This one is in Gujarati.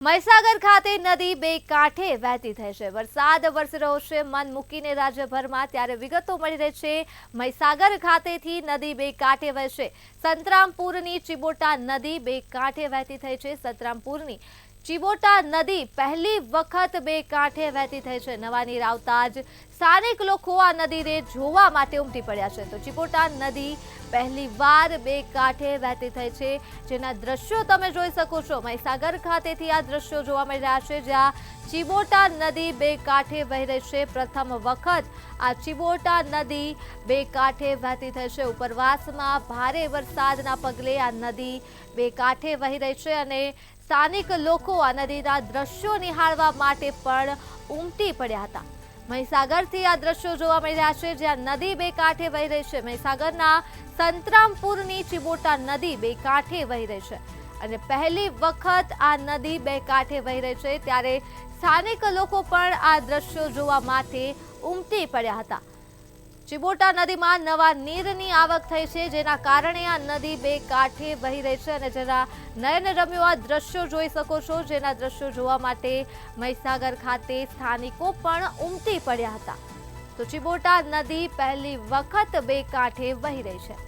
મહીસાગર ખાતે નદી બે કાંઠે વહેતી થઈ છે। વરસાદ વરસી રહ્યો છે મન મૂકીને રાજ્યભરમાં, ત્યારે વિગતો મળી રહી છે મહીસાગર ખાતેથી નદી બે કાંઠે વહેશે। સંતરામપુરની ચિબોટા નદી બે કાંઠે વહેતી થઈ છે। સંતરામપુરની ચિબોટા નદી પહેલી વખત બે કાંઠે વહેતી થઈ છે। નવા નીર આવતા જ સ્થાનિક લોકો આ નદીને જોવા માટે ઉમટી પડ્યા છે। તો ચિબોટા નદી પહેલી વાર બે કાંઠે વહેતી થઈ છે, જેના દ્રશ્યો તમે જોઈ શકો છો। મહીસાગર ખાતેથી આ દ્રશ્યો જોવા મળી રહ્યા છે, જ્યાં ચિબોટા નદી બે કાંઠે વહી રહી છે। પ્રથમ વખત આ ચિબોટા નદી બે કાંઠે વહેતી થઈ છે। ઉપરવાસમાં ભારે વરસાદના પગલે આ નદી બે કાંઠે વહી રહી છે અને સ્થાનિક લોકો આ નદીના દ્રશ્યો નિહાળવા માટે પણ ઉમટી પડ્યા હતા। મહીસાગરથી આ દ્રશ્યો જોવા મળી રહ્યા છે, જ્યાં નદી બે કાંઠે વહી રહી છે। મહીસાગરના સંતરામપુરની ચિબોટા નદી બે કાંઠે વહી રહી છે અને પહેલી વખત આ નદી બે કાંઠે વહી રહી છે, ત્યારે સ્થાનિક લોકો પણ આ દ્રશ્યો જોવા માટે ઉમટી પડ્યા હતા। ચિબોટા નદીમાં નવા નીરની આવક થઈ છે, જેના કારણે આ નદી બે કાંઠે વહી રહી છે અને જેના નયનરમ્ય આ દ્રશ્યો જોઈ શકો છો, જેના દ્રશ્યો જોવા માટે મહીસાગર ખાતે સ્થાનિકો પણ ઉમટી પડ્યા હતા। તો ચિબોટા નદી પહેલી વખત બે કાંઠે વહી રહી છે।